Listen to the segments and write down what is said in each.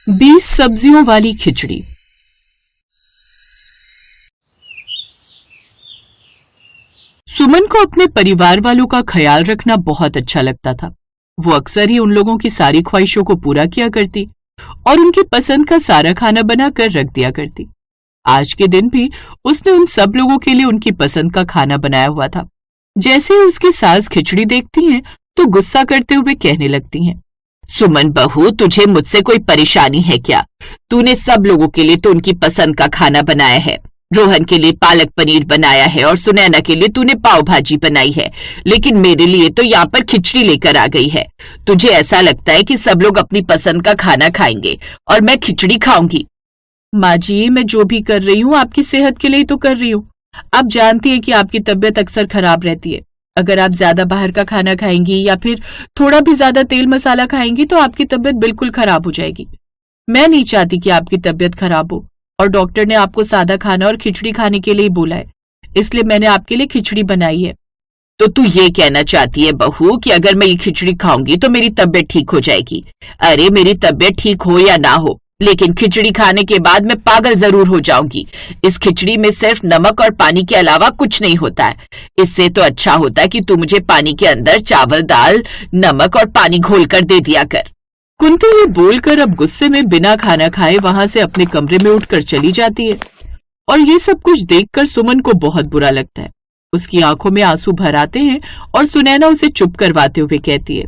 20 सब्जियों वाली खिचड़ी। सुमन को अपने परिवार वालों का ख्याल रखना बहुत अच्छा लगता था। वो अक्सर ही उन लोगों की सारी ख्वाहिशों को पूरा किया करती और उनकी पसंद का सारा खाना बनाकर रख दिया करती। आज के दिन भी उसने उन सब लोगों के लिए उनकी पसंद का खाना बनाया हुआ था। जैसे ही उसकी सास खिचड़ी देखती हैं तो गुस्सा करते हुए कहने लगती हैं, सुमन बहू, तुझे मुझसे कोई परेशानी है क्या? तूने सब लोगों के लिए तो उनकी पसंद का खाना बनाया है। रोहन के लिए पालक पनीर बनाया है और सुनैना के लिए तूने पाव भाजी बनाई है, लेकिन मेरे लिए तो यहाँ पर खिचड़ी लेकर आ गई है। तुझे ऐसा लगता है कि सब लोग अपनी पसंद का खाना खाएंगे और मैं खिचड़ी खाऊंगी? माँ जी, मैं जो भी कर रही हूँ आपकी सेहत के लिए तो कर रही हूँ। आप जानती हैं कि आपकी तबीयत अक्सर खराब रहती है। अगर आप ज्यादा बाहर का खाना खाएंगी या फिर थोड़ा भी ज्यादा तेल मसाला खाएंगी तो आपकी तबीयत बिल्कुल खराब हो जाएगी। मैं नहीं चाहती कि आपकी तबीयत खराब हो और डॉक्टर ने आपको सादा खाना और खिचड़ी खाने के लिए बोला है, इसलिए मैंने आपके लिए खिचड़ी बनाई है। तो तू ये कहना चाहती है बहू कि अगर मैं ये खिचड़ी खाऊंगी तो मेरी तबीयत ठीक हो जाएगी? अरे, मेरी तबीयत ठीक हो या ना हो, लेकिन खिचड़ी खाने के बाद मैं पागल जरूर हो जाऊंगी। इस खिचड़ी में सिर्फ नमक और पानी के अलावा कुछ नहीं होता है। इससे तो अच्छा होता है कि तू मुझे पानी के अंदर चावल, दाल, नमक और पानी घोलकर दे दिया कर। कुंती ये बोलकर अब गुस्से में बिना खाना खाए वहां से अपने कमरे में उठकर चली जाती है और ये सब कुछ देखकर सुमन को बहुत बुरा लगता है। उसकी आंखों में आंसू भर आते हैं और सुनैना उसे चुप करवाते हुए कहती है,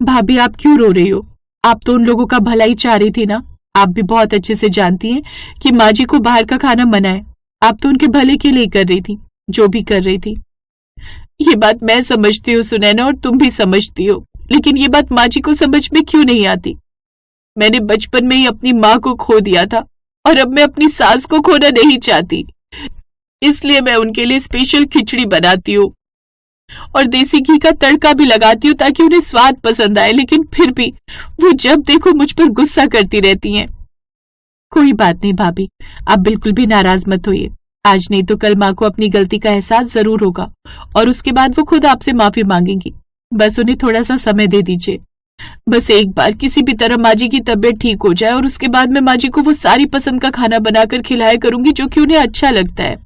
भाभी आप क्यों रो रही हो? आप तो उन लोगों का भला ही चाह रही थी ना। आप भी बहुत अच्छे से जानती हैं कि माँ जी को बाहर का खाना मना है। आप तो उनके भले के लिए कर रही थी जो भी कर रही थी। ये बात मैं समझती हूँ सुनैना, और तुम भी समझती हो, लेकिन ये बात माँ जी को समझ में क्यों नहीं आती? मैंने बचपन में ही अपनी माँ को खो दिया था और अब मैं अपनी सास को खोना नहीं चाहती। इसलिए मैं उनके लिए स्पेशल खिचड़ी बनाती हूँ और देसी घी का तड़का भी लगाती हूँ ताकि उन्हें स्वाद पसंद आए, लेकिन फिर भी वो जब देखो मुझ पर गुस्सा करती रहती हैं। कोई बात नहीं भाभी, आप बिल्कुल भी नाराज मत होइए। आज नहीं तो कल माँ को अपनी गलती का एहसास जरूर होगा और उसके बाद वो खुद आपसे माफी मांगेंगी। बस उन्हें थोड़ा सा समय दे दीजिए। बस एक बार किसी भी तरह माँ जी की तबीयत ठीक हो जाए और उसके बाद मैं माँ जी को वो सारी पसंद का खाना बनाकर खिलाया करूंगी जो कि उन्हें अच्छा लगता है।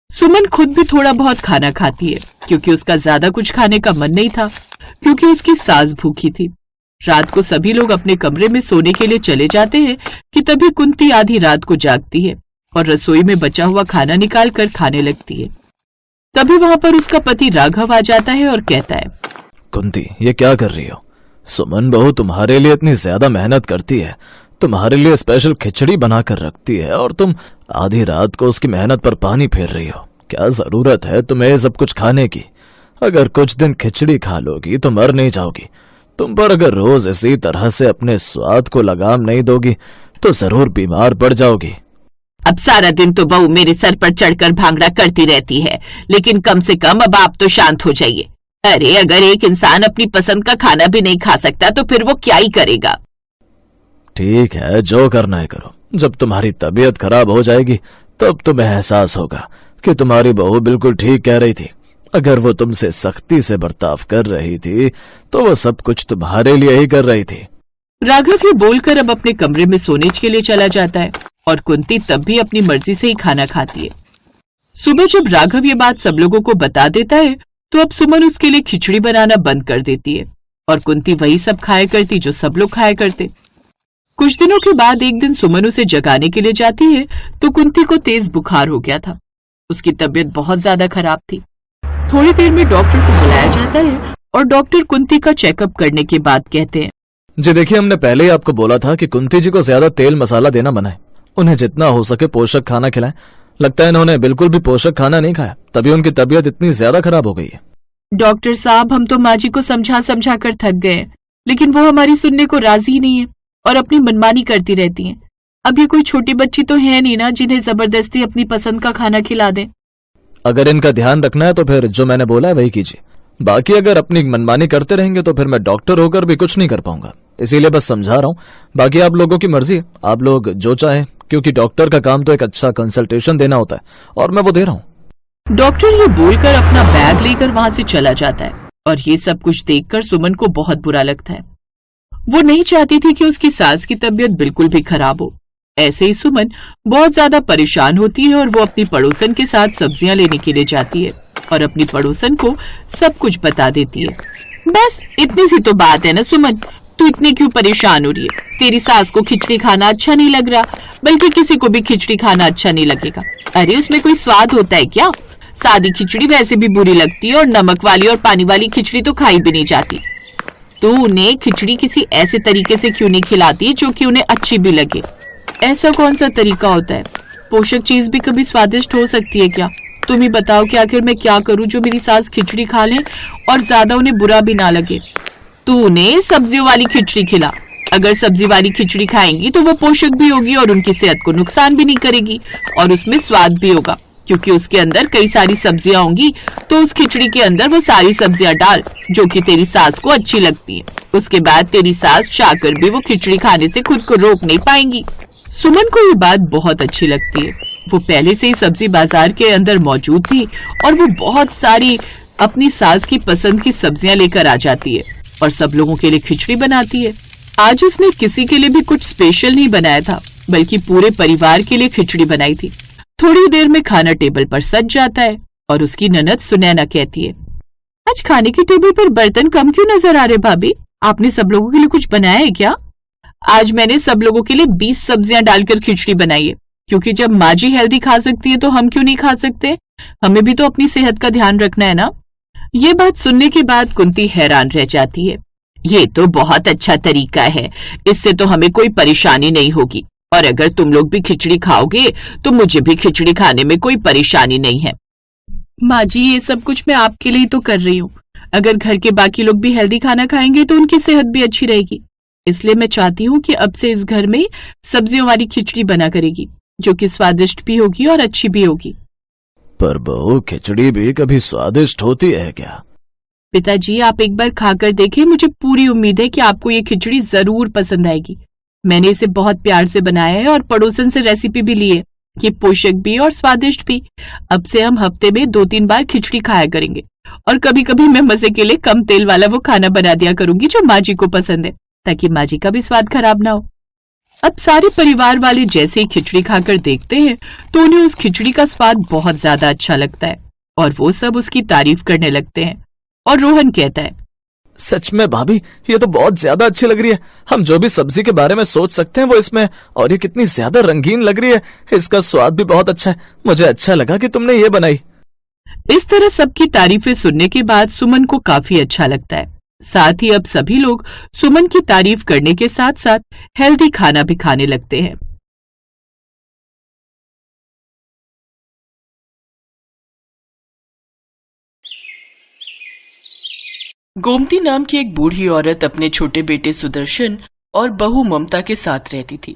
सुमन खुद भी थोड़ा बहुत खाना खाती है क्योंकि उसका ज्यादा कुछ खाने का मन नहीं था, क्योंकि उसकी सास भूखी थी। रात को सभी लोग अपने कमरे में सोने के लिए चले जाते हैं कि तभी कुंती आधी रात को जागती है और रसोई में बचा हुआ खाना निकाल कर खाने लगती है। तभी वहां पर उसका पति राघव आ जाता है और कहता है, कुंती, ये क्या कर रही हो? सुमन बहू तुम्हारे लिए इतनी ज्यादा मेहनत करती है, तुम्हारे लिए स्पेशल खिचड़ी बनाकर रखती है और तुम आधी रात को उसकी मेहनत पर पानी फेर रही हो। क्या जरूरत है तुम्हें ये सब कुछ खाने की? अगर कुछ दिन खिचड़ी खा लोगी तो मर नहीं जाओगी। तुम पर अगर रोज इसी तरह से अपने स्वाद को लगाम नहीं दोगी तो जरूर बीमार पड़ जाओगी। अब सारा दिन तो बहू मेरे सर पर चढ़कर भांगड़ा करती रहती है, लेकिन कम से कम अब आप तो शांत हो जाइए। अरे, अगर एक इंसान अपनी पसंद का खाना भी नहीं खा सकता तो फिर वो क्या ही करेगा? ठीक है, जो करना है करो। जब तुम्हारी तबीयत खराब हो जाएगी तब तुम्हें एहसास होगा कि तुम्हारी बहू बिल्कुल ठीक कह रही थी। अगर वो तुमसे सख्ती से बर्ताव कर रही थी तो वो सब कुछ तुम्हारे लिए ही कर रही थी। राघव ये बोलकर अब अपने कमरे में सोने के लिए चला जाता है और कुंती तब भी अपनी मर्जी से ही खाना खाती है। सुबह जब राघव ये बात सब लोगों को बता देता है तो अब सुमन उसके लिए खिचड़ी बनाना बंद कर देती है और कुंती वही सब खाया करती जो सब लोग खाया करते। कुछ दिनों के बाद एक दिन सुमन उसे जगाने के लिए जाती है तो कुंती को तेज बुखार हो गया था। उसकी तबीयत बहुत ज्यादा खराब थी। थोड़ी देर में डॉक्टर को बुलाया जाता है और डॉक्टर कुंती का चेकअप करने के बाद कहते हैं, जी देखिए, हमने पहले ही आपको बोला था कि कुंती जी को ज्यादा तेल मसाला देना मना है। उन्हें जितना हो सके पोषक खाना खिलाएं। लगता है इन्होंने बिल्कुल भी पोषक खाना नहीं खाया, तभी उनकी तबीयत इतनी ज्यादा खराब हो गई है। डॉक्टर साहब, हम तो माँ जी को समझा कर थक गए हैं, लेकिन वो हमारी सुनने को राजी नहीं है और अपनी मनमानी करती रहती हैं। अब ये कोई छोटी बच्ची तो है नहीं ना जिन्हें जबरदस्ती अपनी पसंद का खाना खिला दें। अगर इनका ध्यान रखना है तो फिर जो मैंने बोला है वही कीजिए। बाकी अगर अपनी मनमानी करते रहेंगे तो फिर मैं डॉक्टर होकर भी कुछ नहीं कर पाऊंगा, इसीलिए बस समझा रहा हूँ। बाकी आप लोगों की मर्जी है, आप लोग जो चाहें, क्योंकि डॉक्टर का काम तो एक अच्छा कंसल्टेशन देना होता है और मैं वो दे रहा हूँ। डॉक्टर ये बोलकर अपना बैग लेकर वहां से चला जाता है और ये सब कुछ देखकर सुमन को बहुत बुरा लगता है। वो नहीं चाहती थी कि उसकी सास की तबीयत बिल्कुल भी खराब हो। ऐसे ही सुमन बहुत ज्यादा परेशान होती है और वो अपनी पड़ोसन के साथ सब्जियां लेने के लिए जाती है और अपनी पड़ोसन को सब कुछ बता देती है। बस इतनी सी तो बात है ना सुमन, तू इतनी क्यों परेशान हो रही है? तेरी सास को खिचड़ी खाना अच्छा नहीं लग रहा, बल्कि किसी को भी खिचड़ी खाना अच्छा नहीं लगेगा। अरे उसमें कोई स्वाद होता है क्या? सादी खिचड़ी वैसे भी बुरी लगती है और नमक वाली और पानी वाली खिचड़ी तो खाई भी नहीं जाती। तू उन्हें खिचड़ी किसी ऐसे तरीके से क्यों नहीं खिलाती जो कि उन्हें अच्छी भी लगे? ऐसा कौन सा तरीका होता है? पोषक चीज भी कभी स्वादिष्ट हो सकती है क्या? तुम ही बताओ कि आखिर मैं क्या करूं जो मेरी सास खिचड़ी खा ले और ज्यादा उन्हें बुरा भी ना लगे। तू उन्हें सब्जियों वाली खिचड़ी खिला। अगर सब्जी वाली खिचड़ी खाएंगी तो वो पोषक भी होगी और उनकी सेहत को नुकसान भी नहीं करेगी और उसमें स्वाद भी होगा, क्योंकि उसके अंदर कई सारी सब्जियां होंगी। तो उस खिचड़ी के अंदर वो सारी सब्जियां डाल जो कि तेरी सास को अच्छी लगती है। उसके बाद तेरी सास चाहकर भी वो खिचड़ी खाने से खुद को रोक नहीं पाएंगी। सुमन को ये बात बहुत अच्छी लगती है। वो पहले से ही सब्जी बाजार के अंदर मौजूद थी और वो बहुत सारी अपनी सास की पसंद की सब्जियां लेकर आ जाती है और सब लोगों के लिए खिचड़ी बनाती है। आज उसने किसी के लिए भी कुछ स्पेशल नहीं बनाया था, बल्कि पूरे परिवार के लिए खिचड़ी बनाई थी। थोड़ी देर में खाना टेबल पर सज जाता है और उसकी ननद सुनैना कहती है, आज खाने की टेबल पर बर्तन कम क्यों नजर आ रहे भाभी? आपने सब लोगों के लिए कुछ बनाया है क्या? आज मैंने सब लोगों के लिए 20 सब्जियां डालकर खिचड़ी बनाई है, क्योंकि जब माँ जी हेल्दी खा सकती है तो हम क्यों नहीं खा सकते? हमें भी तो अपनी सेहत का ध्यान रखना है ना। ये बात सुनने के बाद कुंती हैरान रह जाती है। ये तो बहुत अच्छा तरीका है, इससे तो हमें कोई परेशानी नहीं होगी और अगर तुम लोग भी खिचड़ी खाओगे तो मुझे भी खिचड़ी खाने में कोई परेशानी नहीं है। माँ जी, ये सब कुछ मैं आपके लिए ही तो कर रही हूँ। अगर घर के बाकी लोग भी हेल्दी खाना खाएंगे तो उनकी सेहत भी अच्छी रहेगी। इसलिए मैं चाहती हूँ कि अब से इस घर में सब्जियों वाली खिचड़ी बना करेगी, जो कि स्वादिष्ट भी होगी और अच्छी भी होगी। पर बहू, खिचड़ी भी कभी स्वादिष्ट होती है क्या? पिताजी, आप एक बार खाकर देखें। मुझे पूरी उम्मीद है कि आपको ये खिचड़ी जरूर पसंद आएगी। मैंने इसे बहुत प्यार से बनाया है और पड़ोसन से रेसिपी भी ली है। ये पोषक भी और स्वादिष्ट भी। अब से हम हफ्ते में 2-3 बार खिचड़ी खाया करेंगे और कभी कभी मैं मजे के लिए कम तेल वाला वो खाना बना दिया करूंगी जो माँ जी को पसंद है, ताकि माँ जी का भी स्वाद खराब ना हो। अब सारे परिवार वाले जैसे ही खिचड़ी खाकर देखते हैं तो उन्हें उस खिचड़ी का स्वाद बहुत ज्यादा अच्छा लगता है और वो सब उसकी तारीफ करने लगते हैं। और रोहन कहता है, सच में भाभी, ये तो बहुत ज्यादा अच्छी लग रही है। हम जो भी सब्जी के बारे में सोच सकते हैं वो इसमें, और ये कितनी ज्यादा रंगीन लग रही है। इसका स्वाद भी बहुत अच्छा है। मुझे अच्छा लगा कि तुमने ये बनाई। इस तरह सबकी तारीफें सुनने के बाद सुमन को काफी अच्छा लगता है। साथ ही अब सभी लोग सुमन की तारीफ करने के साथ साथ हेल्दी खाना भी खाने लगते हैं। गोमती नाम की एक बूढ़ी औरत अपने छोटे बेटे सुदर्शन और बहू ममता के साथ रहती थी।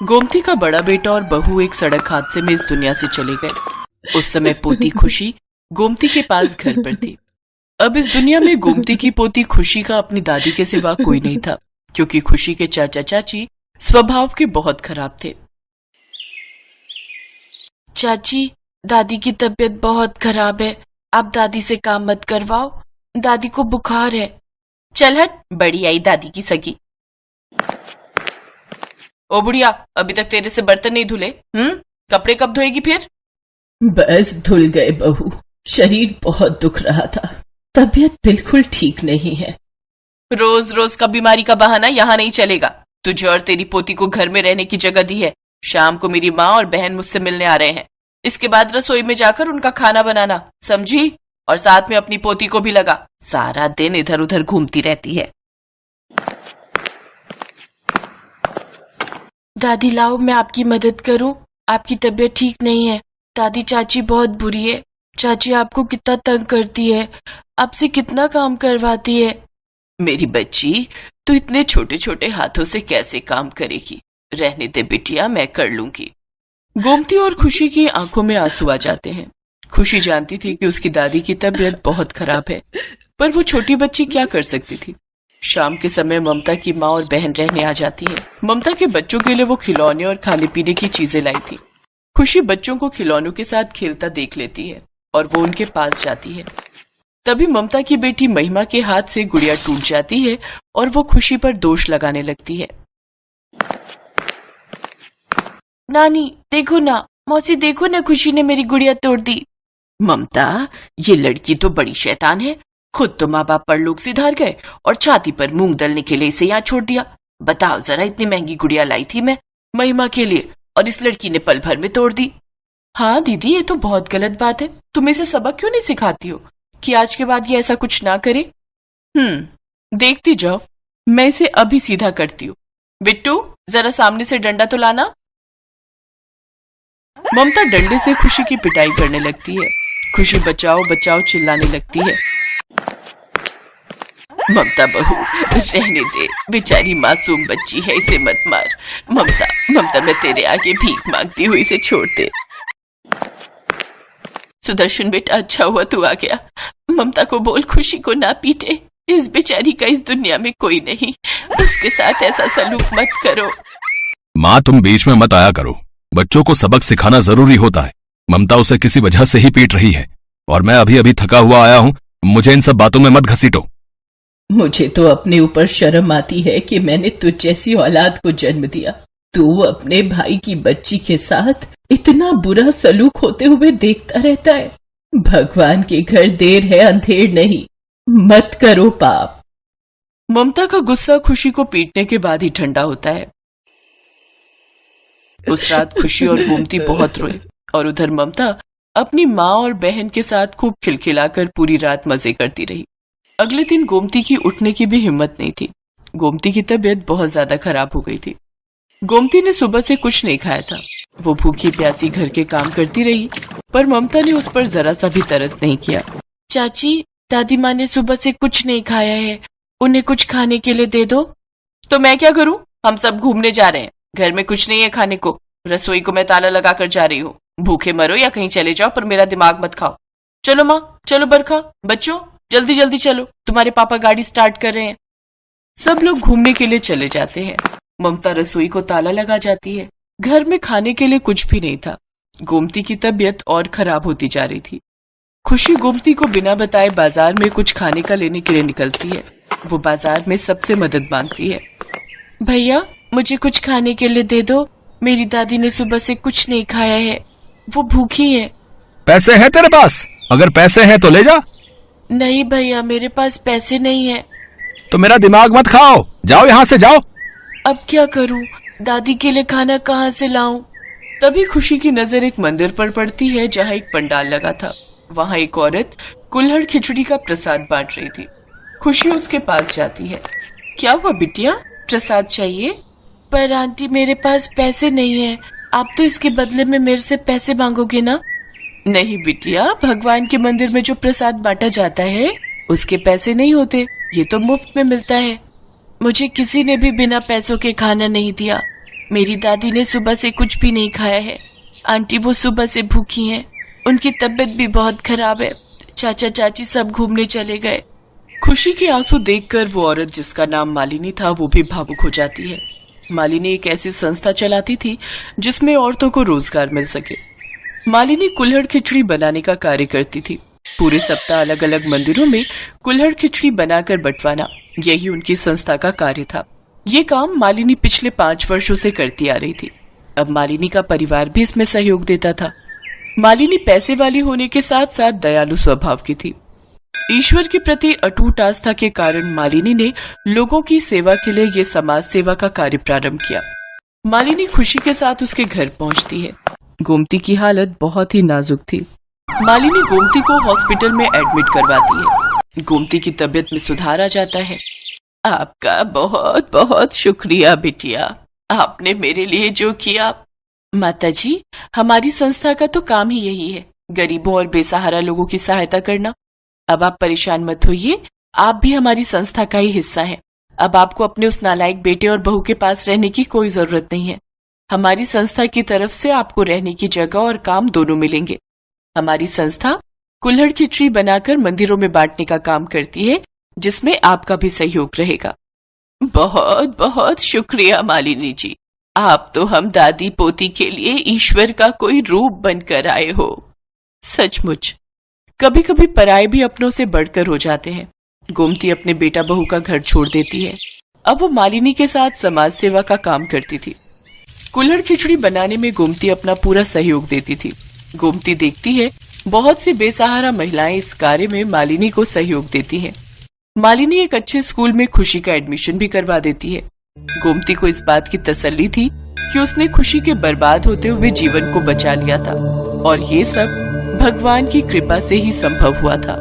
गोमती का बड़ा बेटा और बहू एक सड़क हादसे में इस दुनिया से चले गए। उस समय पोती खुशी गोमती के पास घर पर थी। अब इस दुनिया में गोमती की पोती खुशी का अपनी दादी के सिवा कोई नहीं था, क्योंकि खुशी के चाचा चाची स्वभाव के बहुत खराब थे। चाची, दादी की तबीयत बहुत खराब है। आप दादी से काम मत करवाओ, दादी को बुखार है। चल हट, बड़ी आई दादी की सगी। ओ बुढ़िया, अभी तक तेरे से बर्तन नहीं धुले? कपड़े कब धोएगी फिर? बस धुल गए बहू, शरीर बहुत दुख रहा था, तबीयत बिल्कुल ठीक नहीं है। रोज रोज का बीमारी का बहाना यहाँ नहीं चलेगा। तुझे और तेरी पोती को घर में रहने की जगह दी है। शाम को मेरी माँ और बहन मुझसे मिलने आ रहे हैं। इसके बाद रसोई में जाकर उनका खाना बनाना, समझी? और साथ में अपनी पोती को भी लगा। सारा दिन इधर उधर घूमती रहती है। दादी लाओ, मैं आपकी मदद करूं। आपकी तबीयत ठीक नहीं है। दादी, चाची बहुत बुरी है। चाची आपको कितना तंग करती है, आपसे कितना काम करवाती है। मेरी बच्ची, तू इतने छोटे छोटे हाथों से कैसे काम करेगी? रहने दे बिटिया, मैं कर लूंगी। गोमती और खुशी की आंखों में आंसू आ जाते हैं। खुशी जानती थी कि उसकी दादी की तबीयत बहुत खराब है, पर वो छोटी बच्ची क्या कर सकती थी। शाम के समय ममता की माँ और बहन रहने आ जाती है। ममता के बच्चों के लिए वो खिलौने और खाने पीने की चीजें लाई थी। खुशी बच्चों को खिलौनों के साथ खेलता देख लेती है और वो उनके पास जाती है। तभी ममता की बेटी महिमा के हाथ से गुड़िया टूट जाती है और वो खुशी पर दोष लगाने लगती है। नानी देखो ना, मौसी देखो ना, खुशी ने मेरी गुड़िया तोड़ दी। ममता, ये लड़की तो बड़ी शैतान है। खुद तो माँ बाप परलोक सिधार गए और छाती पर मूंग दलने के लिए इसे यहाँ छोड़ दिया। बताओ जरा, इतनी महंगी गुड़िया लाई थी मैं महिमा के लिए और इस लड़की ने पल भर में तोड़ दी। हाँ दीदी, ये तो बहुत गलत बात है। तुम इसे सबक क्यों नहीं सिखाती हो कि आज के बाद ये ऐसा कुछ ना करे? देखती जाओ, मैं इसे अभी सीधा करती हूँ। बिट्टू, जरा सामने से डंडा तो लाना। ममता डंडे से खुशी की पिटाई करने लगती है। खुशी बचाओ बचाओ चिल्लाने लगती है। ममता बहू, रहने दे, बेचारी मासूम बच्ची है, इसे मत मार। ममता मैं तेरे आगे भीख मांगती हूँ, इसे छोड़ दे। सुदर्शन बेटा, अच्छा हुआ तू आ गया। ममता को बोल खुशी को ना पीटे, इस बेचारी का इस दुनिया में कोई नहीं, उसके साथ ऐसा सलूक मत करो। माँ, तुम बीच में मत आया करो। बच्चों को सबक सिखाना जरूरी होता है। ममता उसे किसी वजह से ही पीट रही है और मैं अभी अभी थका हुआ आया हूँ। मुझे इन सब बातों में मत घसीटो। मुझे तो अपने ऊपर शर्म आती है कि मैंने तुझ जैसी औलाद को जन्म दिया। तू अपने भाई की बच्ची के साथ इतना बुरा सलूक होते हुए देखता रहता है। भगवान के घर देर है अंधेर नहीं, मत करो पाप। ममता का गुस्सा खुशी को पीटने के बाद ही ठंडा होता है। उस रात खुशी और गोमती बहुत रोए और उधर ममता अपनी माँ और बहन के साथ खूब खिलखिलाकर पूरी रात मजे करती रही। अगले दिन गोमती की उठने की भी हिम्मत नहीं थी। गोमती की तबीयत बहुत ज्यादा खराब हो गई थी। गोमती ने सुबह से कुछ नहीं खाया था। वो भूखी प्यासी घर के काम करती रही, पर ममता ने उस पर जरा सा भी तरस नहीं किया। चाची, दादी माँ ने सुबह से कुछ नहीं खाया है, उन्हें कुछ खाने के लिए दे दो। तो मैं क्या करूं? हम सब घूमने जा रहे हैं, घर में कुछ नहीं है खाने को। रसोई को मैं ताला लगा कर जा रही हूँ। भूखे मरो या कहीं चले जाओ, पर मेरा दिमाग मत खाओ। चलो माँ, चलो बरखा, बच्चों जल्दी जल्दी चलो, तुम्हारे पापा गाड़ी स्टार्ट कर रहे हैं। सब लोग घूमने के लिए चले जाते हैं। ममता रसोई को ताला लगा जाती है। घर में खाने के लिए कुछ भी नहीं था। गोमती की तबीयत और खराब होती जा रही थी। खुशी गोमती को बिना बताए बाजार में कुछ खाने का लेने के लिए निकलती है। वो बाजार में सबसे मदद मांगती है। भैया, मुझे कुछ खाने के लिए दे दो, मेरी दादी ने सुबह से कुछ नहीं खाया है, वो भूखी है। पैसे हैं तेरे पास? अगर पैसे हैं तो ले जा। नहीं भैया, मेरे पास पैसे नहीं है। तो मेरा दिमाग मत खाओ, जाओ यहाँ से जाओ। अब क्या करूं? दादी के लिए खाना कहाँ से लाऊं? तभी खुशी की नजर एक मंदिर पर पड़ती है जहाँ एक पंडाल लगा था। वहाँ एक औरत कुल्हड़ खिचड़ी का प्रसाद बांट रही थी। खुशी उसके पास जाती है। क्या हुआ बिटिया, प्रसाद चाहिए? पर आंटी, मेरे पास पैसे नहीं है, आप तो इसके बदले में मेरे से पैसे मांगोगे ना? नहीं बिटिया, भगवान के मंदिर में जो प्रसाद बांटा जाता है उसके पैसे नहीं होते, ये तो मुफ्त में मिलता है। मुझे किसी ने भी बिना पैसों के खाना नहीं दिया। मेरी दादी ने सुबह से कुछ भी नहीं खाया है। आंटी वो सुबह से भूखी हैं, उनकी तबीयत भी बहुत खराब है। चाचा चाची सब घूमने चले गए। खुशी के आंसू देखकर वो औरत जिसका नाम मालिनी था वो भी भावुक हो जाती है। मालिनी एक ऐसी संस्था चलाती थी जिसमें औरतों को रोजगार मिल सके। मालिनी कुल्हड़ खिचड़ी बनाने का कार्य करती थी। पूरे सप्ताह अलग अलग मंदिरों में कुल्हड़ खिचड़ी बनाकर बंटवाना, यही उनकी संस्था का कार्य था। ये काम मालिनी पिछले 5 वर्षों से करती आ रही थी। अब मालिनी का परिवार भी इसमें सहयोग देता था। मालिनी पैसे वाली होने के साथ साथ दयालु स्वभाव की थी। ईश्वर के प्रति अटूट आस्था के कारण मालिनी ने लोगों की सेवा के लिए ये समाज सेवा का कार्य प्रारंभ किया। मालिनी खुशी के साथ उसके घर पहुंचती है। गोमती की हालत बहुत ही नाजुक थी। मालिनी गोमती को हॉस्पिटल में एडमिट करवाती है। गोमती की तबीयत में सुधार आ जाता है। आपका बहुत बहुत शुक्रिया बिटिया, आपने मेरे लिए जो किया। माताजी, हमारी संस्था का तो काम ही यही है, गरीबों और बेसहारा लोगों की सहायता करना। अब आप परेशान मत होइए, आप भी हमारी संस्था का ही हिस्सा हैं। अब आपको अपने उस नालायक बेटे और बहू के पास रहने की कोई जरूरत नहीं है। हमारी संस्था की तरफ से आपको रहने की जगह और काम दोनों मिलेंगे। हमारी संस्था कुल्हड़ खिचड़ी बनाकर मंदिरों में बांटने का काम करती है, जिसमें आपका भी सहयोग रहेगा। बहुत बहुत शुक्रिया मालिनी जी, आप तो हम दादी पोती के लिए ईश्वर का कोई रूप बनकर आए हो। सचमुच कभी कभी पराये भी अपनों से बढ़कर हो जाते हैं। गोमती अपने बेटा बहू का घर छोड़ देती है। अब वो मालिनी के साथ समाज सेवा का काम करती थी। कुल्हड़ खिचड़ी बनाने में गोमती अपना पूरा सहयोग देती थी। गोमती देखती है बहुत सी बेसहारा महिलाएं इस कार्य में मालिनी को सहयोग देती हैं। मालिनी एक अच्छे स्कूल में खुशी का एडमिशन भी करवा देती है। गोमती को इस बात की तसल्ली थी कि उसने खुशी के बर्बाद होते हुए जीवन को बचा लिया था और ये सब भगवान की कृपा से ही संभव हुआ था।